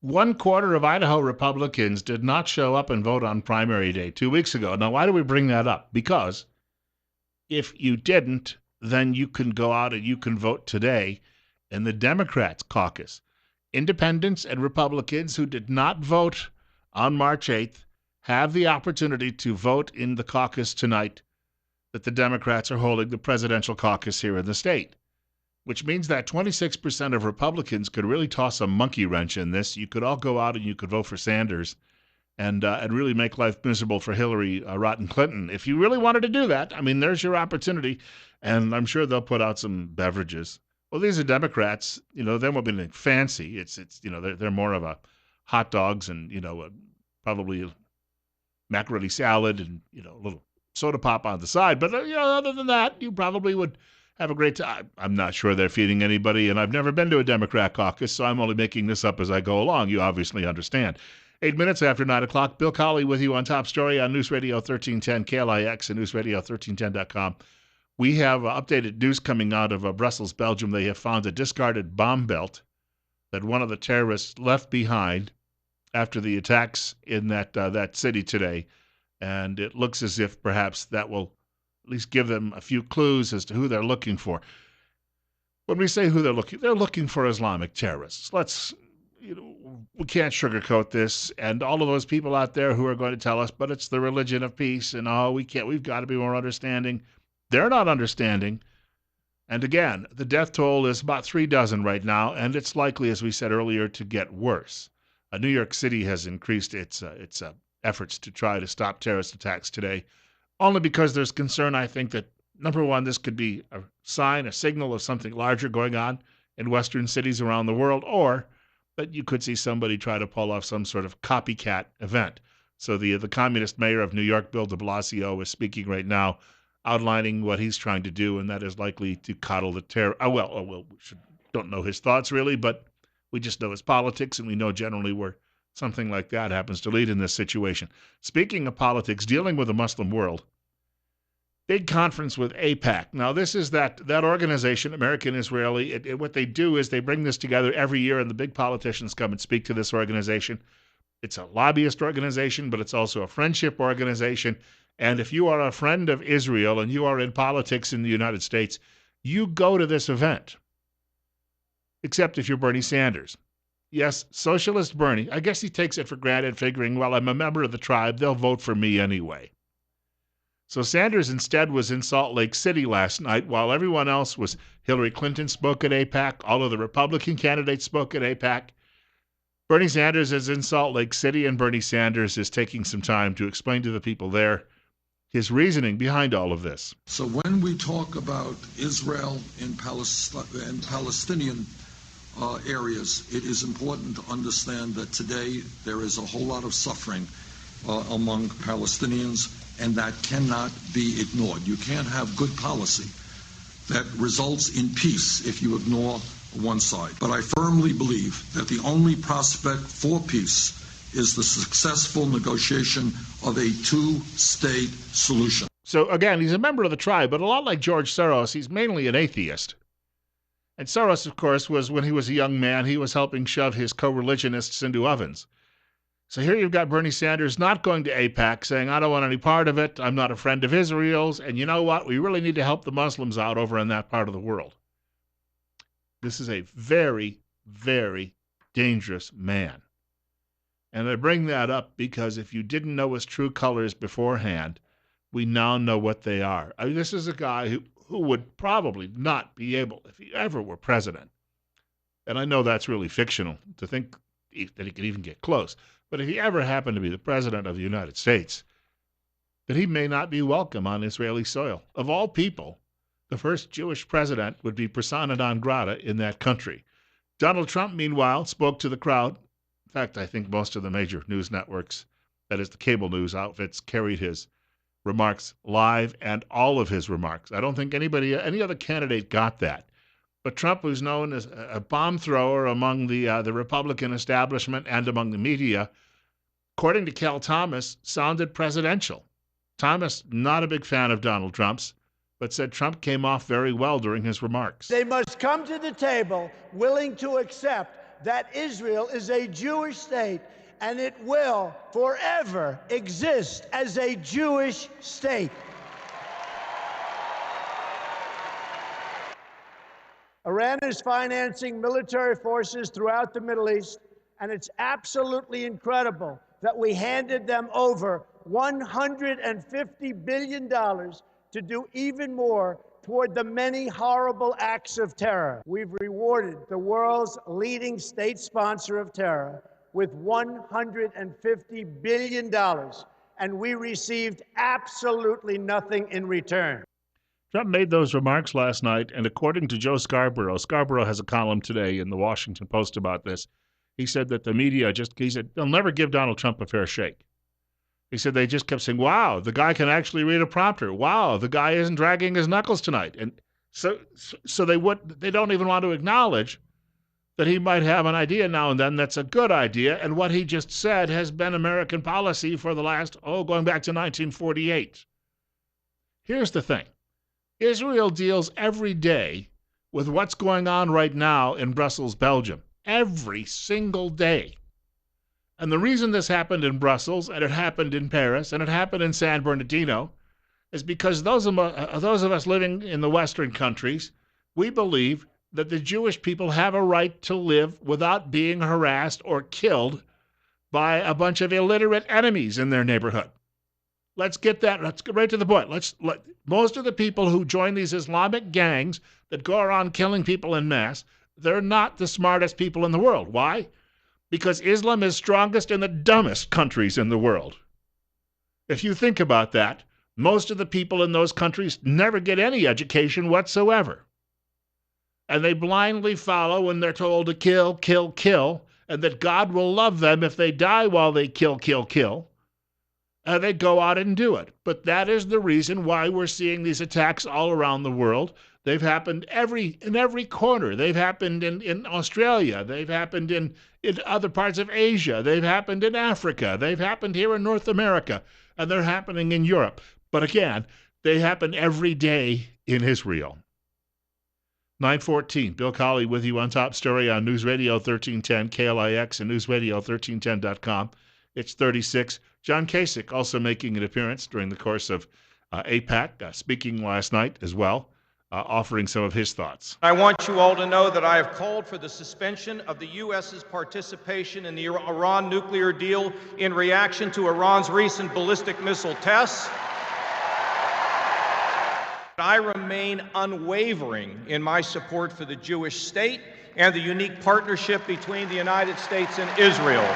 One quarter of Idaho Republicans did not show up and vote on primary day 2 weeks ago. Now, why do we bring that up? Because if you didn't, then you can go out and you can vote today in the Democrats caucus. Independents and Republicans who did not vote on March 8th have the opportunity to vote in the caucus tonight that the Democrats are holding the presidential caucus here in the state, which means that 26% of Republicans could really toss a monkey wrench in this. You could all go out and you could vote for Sanders and really make life miserable for Hillary Rotten Clinton. If you really wanted to do that, I mean, there's your opportunity, and I'm sure they'll put out some beverages. Well, these are Democrats. They won't be anything fancy. It's they're more of a hot dogs and probably macaroni salad and a little soda pop on the side. But other than that, you probably would have a great time. I'm not sure they're feeding anybody, and I've never been to a Democrat caucus, so I'm only making this up as I go along. You obviously understand. 8 minutes after 9 o'clock, Bill Colley with you on Top Story on News Radio 1310 KLIX and newsradio1310.com. We have updated news coming out of Brussels, Belgium. They have found a discarded bomb belt that one of the terrorists left behind after the attacks in that city today, and it looks as if perhaps that will at least give them a few clues as to who they're looking for. When we say who they're looking for Islamic terrorists. We can't sugarcoat this, and all of those people out there who are going to tell us, but it's the religion of peace, and we've got to be more understanding. They're not understanding. And again, the death toll is about 3 dozen right now, and it's likely, as we said earlier, to get worse. New York City has increased its efforts to try to stop terrorist attacks today, only because there's concern, I think, that, number one, this could be a signal of something larger going on in Western cities around the world, or that you could see somebody try to pull off some sort of copycat event. So the communist mayor of New York, Bill de Blasio, is speaking right now, outlining what he's trying to do, and that is likely to coddle the terror. We don't know his thoughts really, but we just know his politics, and we know generally where something like that happens to lead in this situation. Speaking of politics, dealing with the Muslim world, big conference with AIPAC. Now, this is that organization, American-Israeli. What they do is they bring this together every year, and the big politicians come and speak to this organization. It's a lobbyist organization, but it's also a friendship organization. And if you are a friend of Israel and you are in politics in the United States, you go to this event. Except if you're Bernie Sanders. Yes, socialist Bernie. I guess he takes it for granted, figuring, well, I'm a member of the tribe. They'll vote for me anyway. So Sanders instead was in Salt Lake City last night, while everyone else was. Hillary Clinton spoke at AIPAC. All of the Republican candidates spoke at AIPAC. Bernie Sanders is in Salt Lake City, and Bernie Sanders is taking some time to explain to the people there his reasoning behind all of this. So when we talk about Israel and Palestinian areas, it is important to understand that today there is a whole lot of suffering among Palestinians, and that cannot be ignored. You can't have good policy that results in peace if you ignore one side. But I firmly believe that the only prospect for peace is the successful negotiation of a two-state solution. So again, he's a member of the tribe, but a lot like George Soros, he's mainly an atheist. And Soros, of course, when he was a young man, he was helping shove his co-religionists into ovens. So here you've got Bernie Sanders not going to AIPAC, saying, I don't want any part of it, I'm not a friend of Israel's, and you know what, we really need to help the Muslims out over in that part of the world. This is a very, very dangerous man. And I bring that up because if you didn't know his true colors beforehand, we now know what they are. I mean, this is a guy who would probably not be able, if he ever were president, and I know that's really fictional to think that he could even get close, but if he ever happened to be the president of the United States, that he may not be welcome on Israeli soil. Of all people, the first Jewish president would be persona non grata in that country. Donald Trump, meanwhile, spoke to the crowd. In fact, I think most of the major news networks, that is the cable news outfits, carried his remarks live, and all of his remarks. I don't think any other candidate got that. But Trump, who's known as a bomb thrower among the Republican establishment and among the media, according to Cal Thomas, sounded presidential. Thomas, not a big fan of Donald Trump's, but said Trump came off very well during his remarks. They must come to the table willing to accept that Israel is a Jewish state and it will forever exist as a Jewish state. Iran is financing military forces throughout the Middle East, and it's absolutely incredible that we handed them over $150 billion to do even more toward the many horrible acts of terror. We've rewarded the world's leading state sponsor of terror with $150 billion, and we received absolutely nothing in return. Trump made those remarks last night, and according to Joe Scarborough has a column today in the Washington Post about this. He said that the media he said they'll never give Donald Trump a fair shake. He said they just kept saying, wow, the guy can actually read a prompter. Wow, the guy isn't dragging his knuckles tonight. And so they don't even want to acknowledge that he might have an idea now and then that's a good idea, and what he just said has been American policy for the last, going back to 1948. Here's the thing. Israel deals every day with what's going on right now in Brussels, Belgium. Every single day. And the reason this happened in Brussels, and it happened in Paris, and it happened in San Bernardino, is because those of us living in the Western countries, we believe that the Jewish people have a right to live without being harassed or killed by a bunch of illiterate enemies in their neighborhood. Let's get right to the point. Most of the people who join these Islamic gangs that go around killing people en masse, they're not the smartest people in the world. Why? Because Islam is strongest in the dumbest countries in the world. If you think about that, most of the people in those countries never get any education whatsoever. And they blindly follow when they're told to kill, kill, kill, and that God will love them if they die while they kill, kill, kill. They go out and do it. But that is the reason why we're seeing these attacks all around the world. They've happened in every corner. They've happened in Australia. They've happened in other parts of Asia. They've happened in Africa. They've happened here in North America. And they're happening in Europe. But again, they happen every day in Israel. 9:14, Bill Colley with you on Top Story on News Radio 1310, KLIX, and newsradio1310.com. It's 36. John Kasich also making an appearance during the course of AIPAC, speaking last night as well, offering some of his thoughts. I want you all to know that I have called for the suspension of the U.S.'s participation in the Iran nuclear deal in reaction to Iran's recent ballistic missile tests. I remain unwavering in my support for the Jewish state and the unique partnership between the United States and Israel.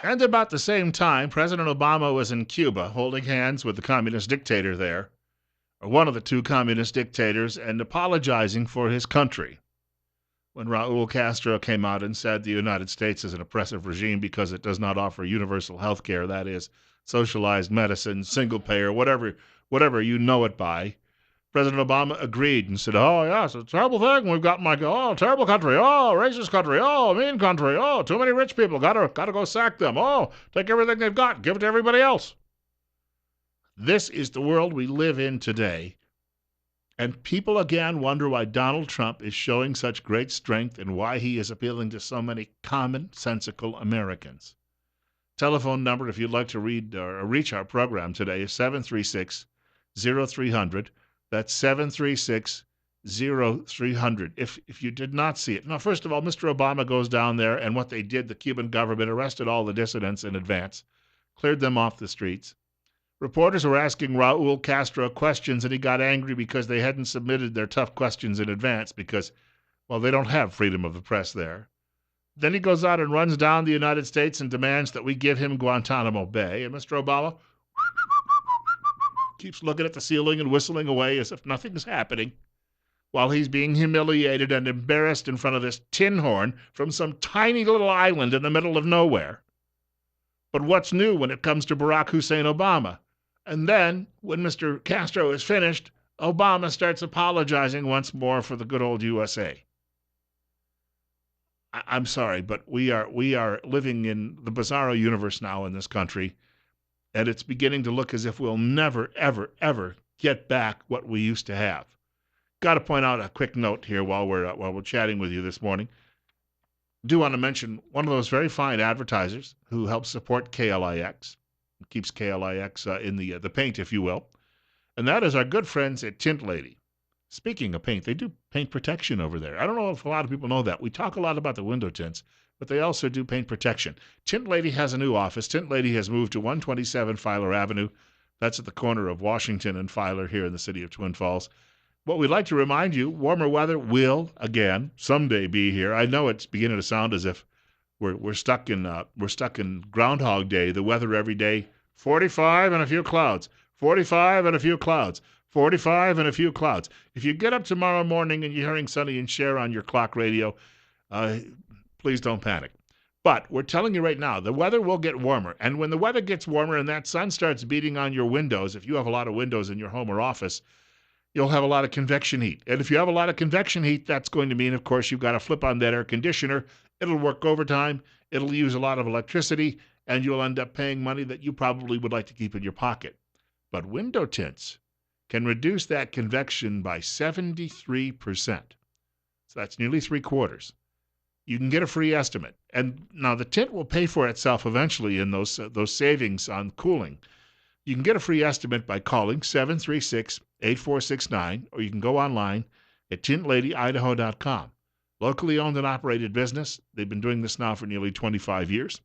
And about the same time, President Obama was in Cuba holding hands with the communist dictator there, or one of the two communist dictators, and apologizing for his country. When Raul Castro came out and said the United States is an oppressive regime because it does not offer universal health care, that is, socialized medicine, single payer, whatever you know it by, President Obama agreed and said, oh, yes, it's a terrible thing. We've got terrible country. Oh, racist country. Oh, mean country. Oh, too many rich people. Gotta go sack them. Oh, take everything they've got. Give it to everybody else. This is the world we live in today. And people again wonder why Donald Trump is showing such great strength and why he is appealing to so many commonsensical Americans. Telephone number, if you'd like to read or reach our program today, is 736-0300. That's 736-0300. If you did not see it. Now, first of all, Mr. Obama goes down there, and what they did, the Cuban government arrested all the dissidents in advance, cleared them off the streets. Reporters were asking Raul Castro questions, and he got angry because they hadn't submitted their tough questions in advance because, well, they don't have freedom of the press there. Then he goes out and runs down the United States and demands that we give him Guantanamo Bay. And Mr. Obama keeps looking at the ceiling and whistling away as if nothing's happening while he's being humiliated and embarrassed in front of this tin horn from some tiny little island in the middle of nowhere. But what's new when it comes to Barack Hussein Obama? And then, when Mr. Castro is finished, Obama starts apologizing once more for the good old USA. I'm sorry, but we are living in the bizarro universe now in this country, and it's beginning to look as if we'll never, ever, ever get back what we used to have. Got to point out a quick note here while we're chatting with you this morning. Do want to mention one of those very fine advertisers who helps support KLIX, keeps KLIX in the paint, if you will, and that is our good friends at Tint Lady. Speaking of paint, they do paint protection over there. I don't know if a lot of people know that. We talk a lot about the window tints, but they also do paint protection. Tint Lady has a new office. Tint Lady has moved to 127 Filer Avenue. That's at the corner of Washington and Filer here in the city of Twin Falls. What we'd like to remind you, warmer weather will, again, someday be here. I know it's beginning to sound as if we're stuck in Groundhog Day, the weather every day, 45 and a few clouds, 45 and a few clouds, 45 and a few clouds. If you get up tomorrow morning and you're hearing Sonny and Cher on your clock radio, please don't panic. But we're telling you right now, the weather will get warmer. And when the weather gets warmer and that sun starts beating on your windows, if you have a lot of windows in your home or office, you'll have a lot of convection heat. And if you have a lot of convection heat, that's going to mean, of course, you've got to flip on that air conditioner. It'll work overtime. It'll use a lot of electricity, and you'll end up paying money that you probably would like to keep in your pocket. But window tints can reduce that convection by 73%. So that's nearly 3/4. You can get a free estimate. And now the tint will pay for itself eventually in those savings on cooling. You can get a free estimate by calling 736-8469, or you can go online at tintladyidaho.com. Locally owned and operated business. They've been doing this now for nearly 25 years.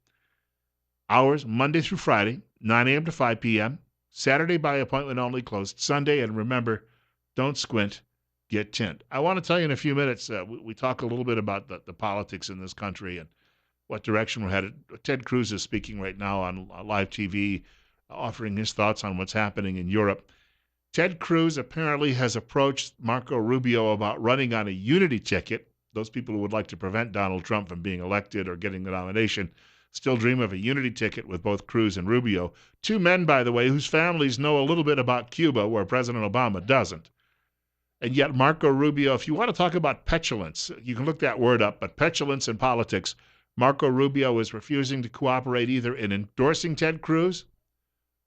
Hours Monday through Friday, 9 a.m. to 5 p.m. Saturday by appointment only, closed Sunday. And remember, don't squint, get tint. I want to tell you in a few minutes, we talk a little bit about the politics in this country and what direction we're headed. Ted Cruz is speaking right now on live TV, offering his thoughts on what's happening in Europe. Ted Cruz apparently has approached Marco Rubio about running on a unity ticket. Those people who would like to prevent Donald Trump from being elected or getting the nomination still dream of a unity ticket with both Cruz and Rubio. Two men, by the way, whose families know a little bit about Cuba, where President Obama doesn't. And yet Marco Rubio, if you want to talk about petulance, you can look that word up, but petulance in politics, Marco Rubio is refusing to cooperate either in endorsing Ted Cruz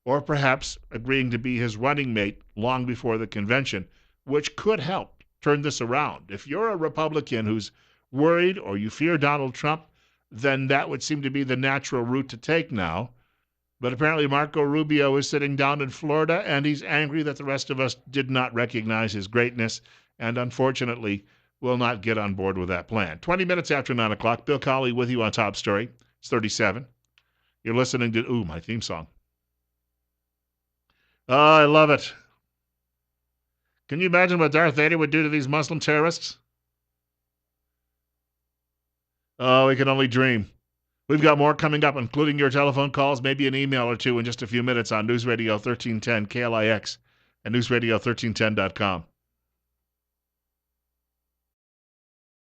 or perhaps agreeing to be his running mate long before the convention, which could help turn this around. If you're a Republican who's worried or you fear Donald Trump, then that would seem to be the natural route to take now. But apparently Marco Rubio is sitting down in Florida, and he's angry that the rest of us did not recognize his greatness, and unfortunately will not get on board with that plan. 20 minutes after 9 o'clock, Bill Colley with you on Top Story. It's 37. You're listening to, my theme song. Oh, I love it. Can you imagine what Darth Vader would do to these Muslim terrorists? Oh, we can only dream. We've got more coming up, including your telephone calls, maybe an email or two in just a few minutes on News Radio 1310 KLIX and newsradio1310.com.